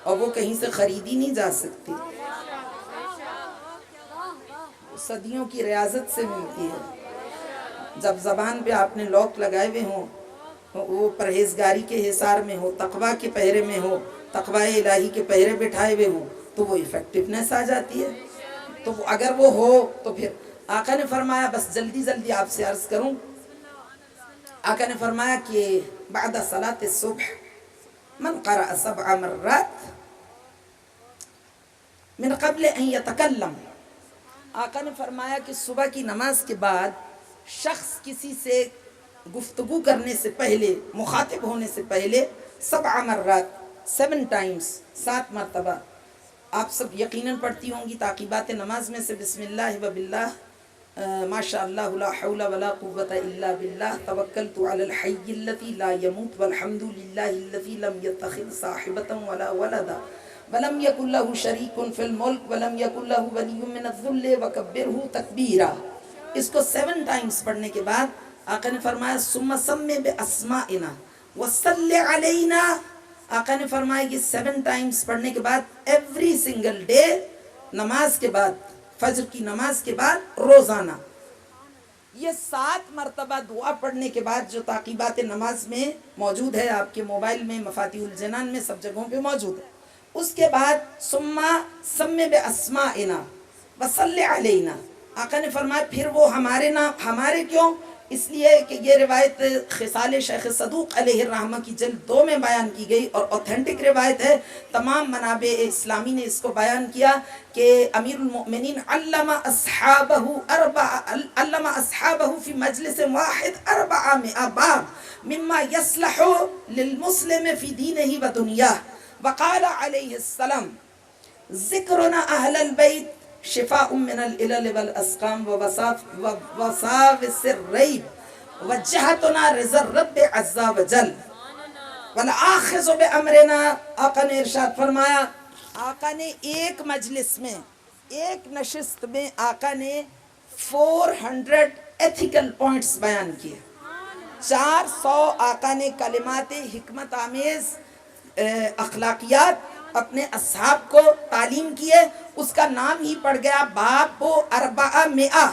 اور وہ کہیں سے خریدی نہیں جا سکتی، صدیوں کی ریاضت سے ملتی ہے۔ جب زبان پہ آپ نے لوک لگائے ہوئے ہوں، وہ پرہیزگاری کے حصار میں ہو، تقویٰ کے پہرے میں ہو، تقویٰ الہی کے پہرے بٹھائے ہوئے ہوں، تو وہ ایفیکٹونیس آ جاتی ہے۔ تو اگر وہ ہو تو پھر آقا نے فرمایا، بس جلدی جلدی آپ سے عرض کروں، آقا نے فرمایا کہ بعد صلاة الصبح من قرأ 7 مرات من قبل ان يتکلم، آقا نے فرمایا کہ صبح کی نماز کے بعد شخص کسی سے گفتگو کرنے سے پہلے، مخاطب ہونے سے پہلے 7 مرات، 7 ٹائمز، 7 مرتبہ، آپ سب یقیناً پڑھتی ہوں گی تعقیبات نماز میں سے بسم اللہ و باللہ، ماشاء اللہ لا حول ولا قوة الا باللہ، توکلت علی الحی الذی لا يموت والحمد للہ الذی لم يتخذ صاحبۃ ولا ولدا ولم یکن لہ شریک فی الملک ولم یکن لہ ولی من الذل وکبرہ تکبیرا۔ اس کو 7 ٹائمز پڑھنے کے بعد آقا نے فرمایا ثم سمی باسمائنا وصلی علینا، آقا نے فرمایا کہ 7 ٹائمز پڑھنے کے بعد ایوری سنگل ڈے، نماز کے بعد، فجر کی نماز کے بعد روزانہ یہ 7 مرتبہ دعا پڑھنے کے بعد، جو تعقیبات نماز میں موجود ہے، آپ کے موبائل میں، مفاتیح الجنان میں، سب جگہوں پہ موجود ہے، اس کے بعد ثم سمی باسمائنا وصلی علینا، آقا نے فرمایا پھر وہ ہمارے نام، ہمارے کیوں؟ اس لیے کہ یہ روایت خصال شیخ صدوق علیہ الرحمہ کی جلد 2 میں بیان کی گئی اور اوتھینٹک روایت ہے، تمام منابع اسلامی نے اس کو بیان کیا کہ امیر المؤمنین علم اصحابہ فی مجلس واحد 400 باب مما یصلح للمسلم فی دینہ و دنیاہ، وقال علیہ السلام ذکرنا اہل البیت شفاء من العلل والاسقام ووساوس الریب وجہتنا رضا الرب عز وجل والآخذ بامرنا۔ آقا نے ارشاد فرمایا، آقا نے ایک مجلس میں، ایک نشست میں آقا نے 400 ایتھیکل پوائنٹس بیان کیے، 400 آقا نے کلمات حکمت آمیز اخلاقیات اپنے اصحاب کو تعلیم کیے۔ اس کا نام ہی پڑ گیا باب 400،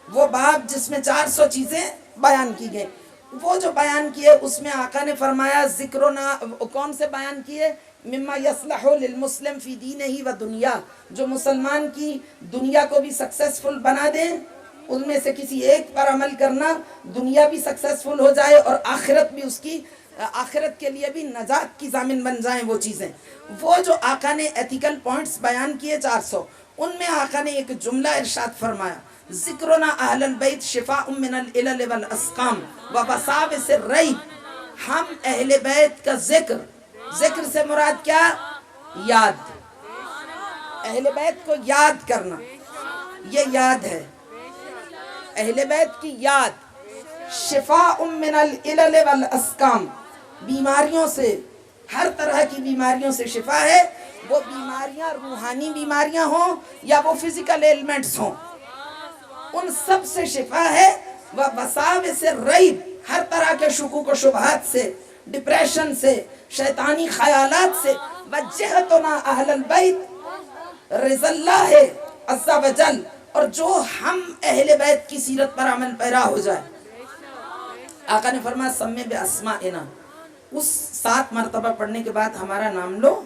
وہ باب جس میں 400 چیزیں بیان کی گئیں۔ وہ جو بیان کیے اس میں آقا نے فرمایا ذکرنا، کون سے بیان کیے؟ مما یصلح للمسلم فی دینہ و دنیا، جو مسلمان کی دنیا کو بھی سکسیسفل بنا دیں، ان میں سے کسی ایک پر عمل کرنا، دنیا بھی سکسیسفل ہو جائے اور آخرت بھی اس کی، آخرت کے لیے بھی نجات کی ضامن بن جائیں وہ چیزیں۔ وہ جو آقا نے ایتھیکل پوائنٹس بیان کیے 400، ان میں آقا نے ایک جملہ ارشاد فرمایا ذکرنا اہل البیت شفاء من العلل والاسقام ووساوس الریب، ہم اہل بیت کا ذکر، ذکر سے مراد کیا؟ یاد، اہل بیت کو یاد کرنا، یہ یاد ہے، اہل بیت کی یاد، شفاء من العلل والاسقام، بیماریوں سے، ہر طرح کی بیماریوں سے شفا ہے، وہ بیماریاں روحانی بیماریاں ہوں یا وہ فزیکل ایلمنٹس ہوں، ان سب سے شفا ہے۔ ووساوس الریب، ہر طرح کے شکوک و شبہات سے، ڈپریشن سے، شیطانی خیالات سے، وجہتنا اہل البیت رضا اللہ عز وجل، اور جو ہم اہل بیت کی سیرت پر عمل پیرا ہو جائے۔ آقا نے فرمایا سمی باسمائنا، اس 7 مرتبہ پڑھنے کے بعد ہمارا نام لو۔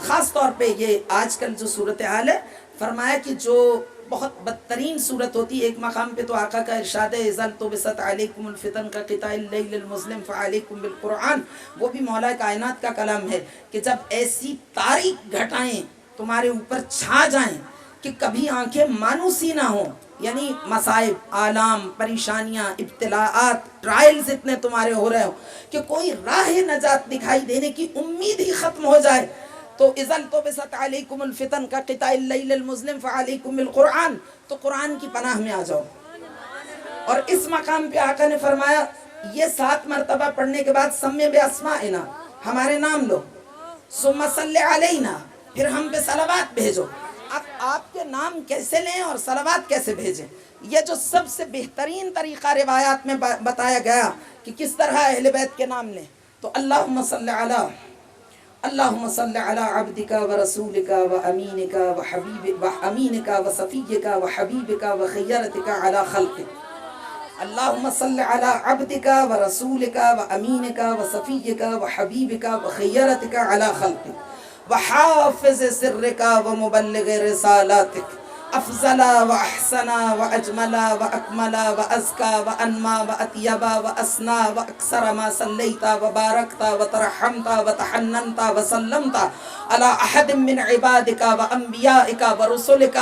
خاص طور پہ یہ آج کل جو صورتحال ہے، فرمایا کہ جو بہت بدترین صورت ہوتی ہے، ایک مقام پہ تو آقا کا ارشاد ہے اذا التبست علیکم الفتن کا قطع اللیل المظلم فعلیکم بالقرآن، وہ بھی مولا کائنات کا کلام ہے کہ جب ایسی تاریک گھٹائیں تمہارے اوپر چھا جائیں کہ کبھی آنکھیں مانوسی نہ ہوں، یعنی مصائب، آلام، پریشانیاں، ابتلاءات، ٹرائلز اتنے تمہارے ہو رہے ہو کہ کوئی راہ نجات دکھائی دینے کی امید ہی ختم ہو جائے، تو اذا التبست علیکم الفتن کا قطع اللیل المظلم فعلیکم بالقرآن، تو قرآن کی پناہ میں آ جاؤ۔ اور اس مقام پہ آقا نے فرمایا یہ 7 مرتبہ پڑھنے کے بعد سمی باسمائنا، ہمارے نام لو، ثم صلی علینا، پھر ہم پہ صلوات بھیجو۔ اب آپ کے نام کیسے لیں اور صلوات کیسے بھیجیں، یہ جو سب سے بہترین طریقہ روایات میں بتایا گیا کہ کس طرح اہل بیت کے نام لیں، تو اللہم صلی علی اللهم صل على عبدك ورسولك وأمينك وحبيبك وأمينك وصفيك وحبيبك وخيرتك على خلقك. اللهم صل على عبدك ورسولك وأمينك وصفيك وحبيبك وخيرتك على خلقك وحافظ سرك ومبلغ رسالاتك، أفضل وأحسن وأجمل وأكمل وأزكى وأنمى وأطيب وأسنى وأكثر ما صليت وباركت وترحمت وتحننت وسلمت على أحد من عبادك وأنبيائك ورسلك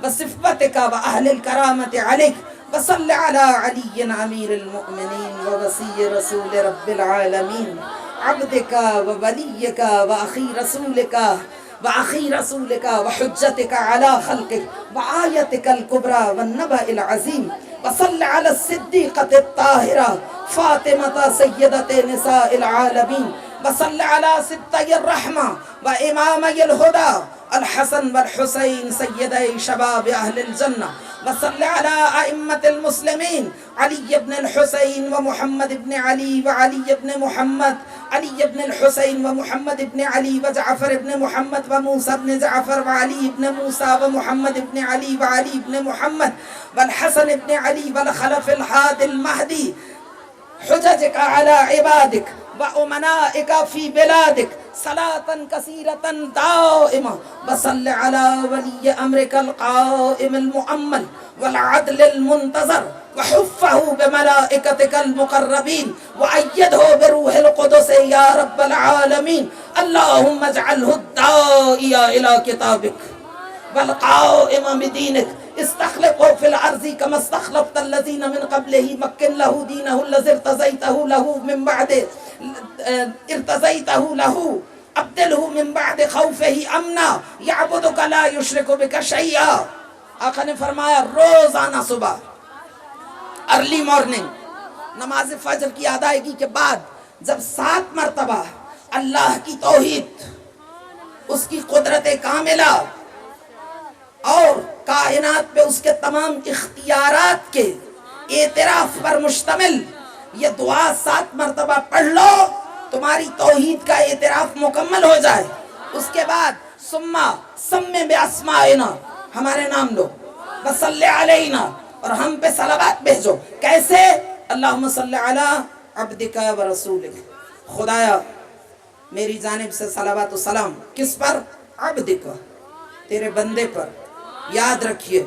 وصفتك وأهل الكرامة عليك. وصل على علي أمير المؤمنين ووصي رسول رب العالمين، عبدك ووليك وأخي رسولك وحجتك على خلقك وآيتك الكبرى والنبأ العظيم. وصل على الصديقة الطاهرة فاطمة سيدة نساء العالمين. وصل على ستي الرحمة وإمامي الهدى الحسن والحسين سيدي شباب أهل الجنة. وصل على أئمة المسلمين علي بن الحسين ومحمد بن علي وعلي بن محمد، علي بن الحسين ومحمد بن علي وجعفر بن محمد وموسى بن جعفر وعلي بن موسى ومحمد بن علي وعلي بن محمد والحسن بن علي والخلف الهادي المهدي، حججك على عبادك وأمنائك في بلادك صلاة كثيرة دائمة. وصل على ولي أمرك القائم المؤمل والعدل المنتظر وحفه بملائكتك المقربين وأيده بروح القدس يا رب العالمين. اللهم اجعله الداعي إلى كتابك والقائم بدينك، استخلفه في الأرض كما استخلفت الذين من قبله، مكن له دينه الذي ارتضيته له من بعد ارتضيته له، ابدله من بعد خوفه امنا، یعبدک لا یشرک بک شیئا. آقا نے فرمایا روزانہ صبح ارلی مارننگ نماز فجر کی ادائیگی کے بعد جب 7 مرتبہ اللہ کی توحید، اس کی قدرت کاملہ اور کائنات پہ اس کے تمام اختیارات کے اعتراف پر مشتمل یہ دعا 7 مرتبہ پڑھ لو، تمہاری توحید کا اعتراف مکمل ہو جائے. اس کے بعد سما سمے باسمائنا، ہمارے نام لو، وصلی علینا، اور ہم پہ صلوات بھیجو. کیسے؟ اللہم صلی علی عبدک و رسولک. خدایا میری جانب سے صلوات و سلام کس پر؟ عبدک، تیرے بندے پر. یاد رکھیے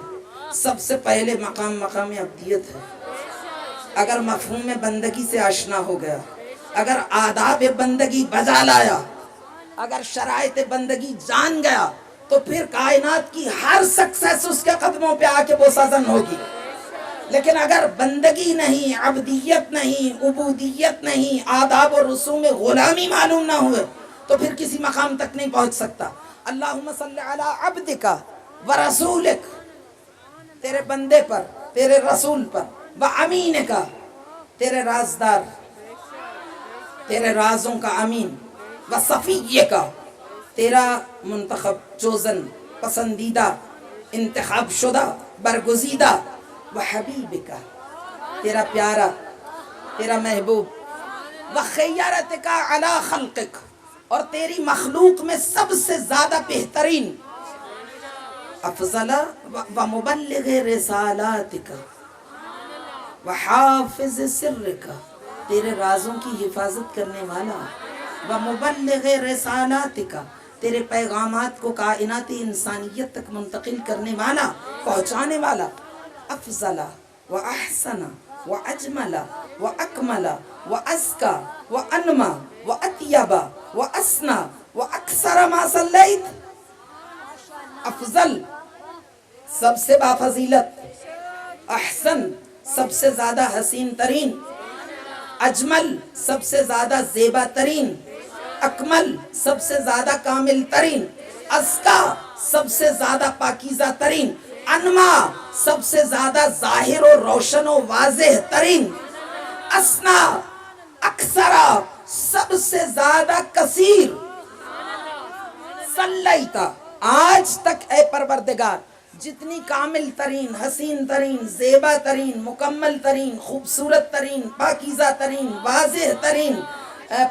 سب سے پہلے مقام عبدیت ہے. اگر مفہوم بندگی سے آشنا ہو گیا، اگر آداب بندگی بجا لایا، اگر شرائط بندگی جان گیا، تو پھر کائنات کی ہر سکسیس اس کے قدموں پہ آ کے وہ سزن ہوگی. لیکن اگر بندگی نہیں، عبدیت نہیں، عبودیت نہیں، آداب و رسوم غلامی معلوم نہ ہوئے، تو پھر کسی مقام تک نہیں پہنچ سکتا. اللہم صلی علی عبدک و رسولک، تیرے بندے پر، تیرے رسول پر، و امینک، تیرے رازدار، تیرے رازوں کا امین، و صفیک، تیرا منتخب، چوزن، پسندیدہ، انتخاب شدہ، برگزیدہ، و حبیبک، تیرا پیارا، تیرا محبوب، و خیرتک علی خلقک، اور تیری مخلوق میں سب سے زیادہ بہترین، افضل و مبلغ رسالاتک و حافظ سرک، تیرے رازوں کی حفاظت کرنے والا، و مبلغ رسالاتک، تیرے پیغامات کو کائناتی انسانیت تک منتقل کرنے والا، پہنچانے والا. افضل و احسن و اجمل و اکمل و ازکا و انما و اطیب و اسنا و اکثر ما صلیت. افضل سب سے بافضیلت، احسن سب سے زیادہ حسین ترین، اجمل سب سے زیادہ زیبا ترین، اکمل سب سے زیادہ کامل ترین، ازکا سب سے زیادہ پاکیزہ ترین، انما سب سے زیادہ ظاہر و روشن و واضح ترین، اسنا اکثرا سب سے زیادہ کثیر. صلیتا، آج تک اے پروردگار جتنی کامل ترین، حسین ترین، زیبا ترین، مکمل ترین، خوبصورت ترین، پاکیزہ ترین، واضح ترین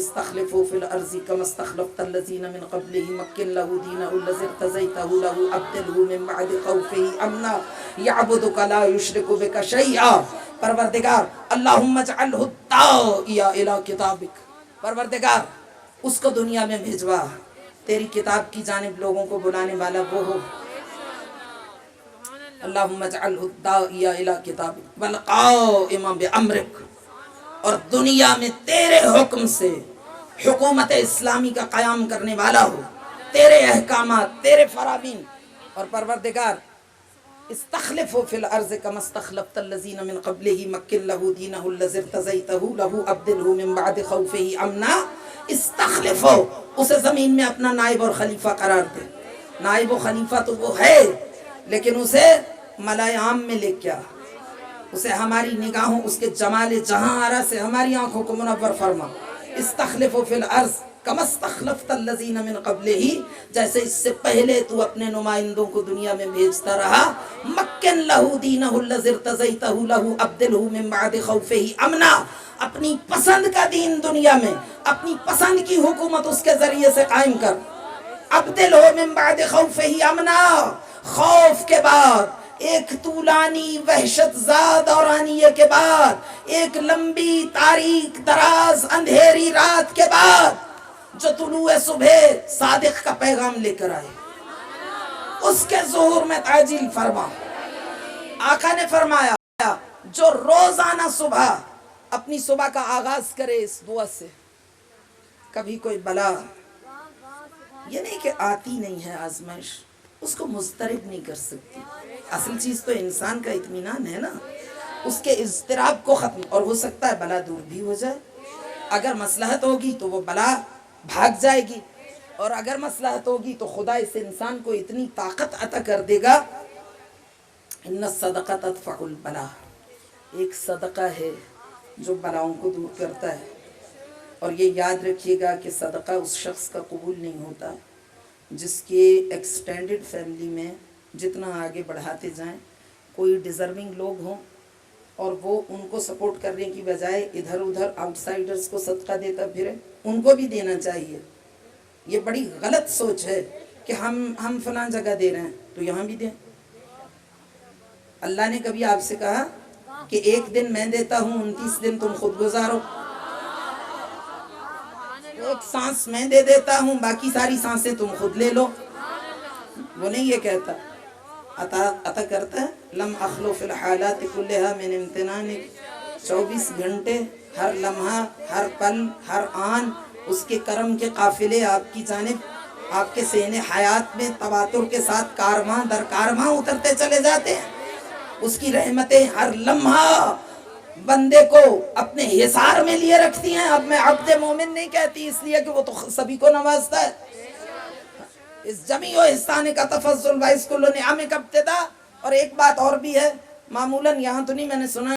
اسْتَخْلِفُوا فِي الْأَرْضِ كَمَا اسْتَخْلَفْتَ الَّذِينَ مِنْ قَبْلِهِ مَكِّنْ لَهُ دِينَهُ الَّذِي ارْتَضَيْتَهُ لَهُ أَبْدِلْهُ مِنْ بَعْدِ خَوْفِهِ أَمْنًا يَعْبُدُكَ لَا يُشْرِكُ بِكَ شَيْئًا۔ پروردگار اللہم اجعلہ الداعی الی کتابک، پروردگار اس کو دنیا میں بھیجوا تیری کتاب کی جانب لوگوں کو بلانے والا وہ ہو۔ اللہم اجعلہ الداعی الی کتابک والقائم بامرک، اور دنیا میں تیرے حکم سے حکومت اسلامی کا قیام کرنے والا ہو، تیرے احکامات، تیرے فرامین۔ اور پروردگار استخلفوا فی الارض کما استخلفت الذین من قبلہ مکن لہ دینہ الذی ارتضیتہ لہ ابدلہ من بعد خوفہ امنا۔ استخلفوا، اسے زمین میں اپنا نائب اور خلیفہ قرار دے۔ نائب و خلیفہ تو وہ ہے، لیکن اسے ملائے عام میں لے کیا، اسے ہماری نگاہوں، اس کے جمال جہاں آرا سے ہماری آنکھوں کو منور فرما۔ استخلفوا فی الارض کما استخلفت الذین من قبلہ، جیسے اس سے پہلے تو اپنے نمائندوں کو دنیا میں بھیجتا رہا۔ مکن لہ دینہ الذی ارتضیتہ لہ ابدلہ من بعد خوفہ امنا، اپنی پسند کا دین دنیا میں، اپنی پسند کی حکومت اس کے ذریعے سے قائم کر۔ ابدلہ من بعد خوفہ امنا، خوف کے بعد، ایک طولانی وحشت زاد دورانیے کے بعد، ایک لمبی تاریک دراز اندھیری رات کے بعد، جو طلوع صبح صادق کا پیغام لے کر آئے، اس کے ظہور میں تعجیل فرما۔ آقا نے فرمایا جو روزانہ صبح اپنی صبح کا آغاز کرے اس دعا سے، کبھی کوئی بلا، یہ نہیں کہ آتی نہیں ہے آزمائش، اس کو مضطرب نہیں کر سکتی۔ اصل چیز تو انسان کا اطمینان ہے نا، اس کے اضطراب کو ختم، اور ہو سکتا ہے بلا دور بھی ہو جائے۔ اگر مصلحت ہوگی تو وہ بلا بھاگ جائے گی، اور اگر مصلحت ہوگی تو خدا اس انسان کو اتنی طاقت عطا کر دے گا۔ ان الصدقہ تدفع البلا، ایک صدقہ ہے جو بلاؤں کو دور کرتا ہے۔ اور یہ یاد رکھیے گا کہ صدقہ اس شخص کا قبول نہیں ہوتا جس کے ایکسٹینڈڈ فیملی میں جتنا آگے بڑھاتے جائیں کوئی ڈیزرونگ لوگ ہوں، اور وہ ان کو سپورٹ کرنے کی بجائے ادھر ادھر آؤٹ سائڈرز کو صدقہ دیتا پھرے، ان کو بھی دینا چاہیے۔ یہ بڑی غلط سوچ ہے کہ ہم فلاں جگہ دے رہے ہیں تو یہاں بھی دیں۔ اللہ نے کبھی آپ سے کہا کہ ایک دن میں دیتا ہوں 29 دن تم خود گزارو؟ ایک سانس میں دے دیتا ہوں باقی ساری سانسیں تم خود لے لو، وہ نہیں یہ کہتا۔ عطا کرتا ہے لم اخلو فی الحالات کلہا من امتنانک، 24 گھنٹے، ہر لمحہ، ہر پل، ہر آن اس کے کرم کے قافلے آپ کی جانب، آپ کے سین حیات میں تواتر کے ساتھ کارواں در کارواں اترتے چلے جاتے ہیں۔ اس کی رحمتیں ہر لمحہ بندے کو اپنے حصار میں لیے رکھتی ہیں۔ اب میں عبد مومن نہیں کہتی اس لیے کہ وہ تو سبھی کو نوازتا ہے۔ اس جمیع و احسان کا تفضل باعث کل نعم کا ابتدا۔ اور ایک بات اور بھی ہے، معمولاً یہاں تو نہیں، میں نے سنا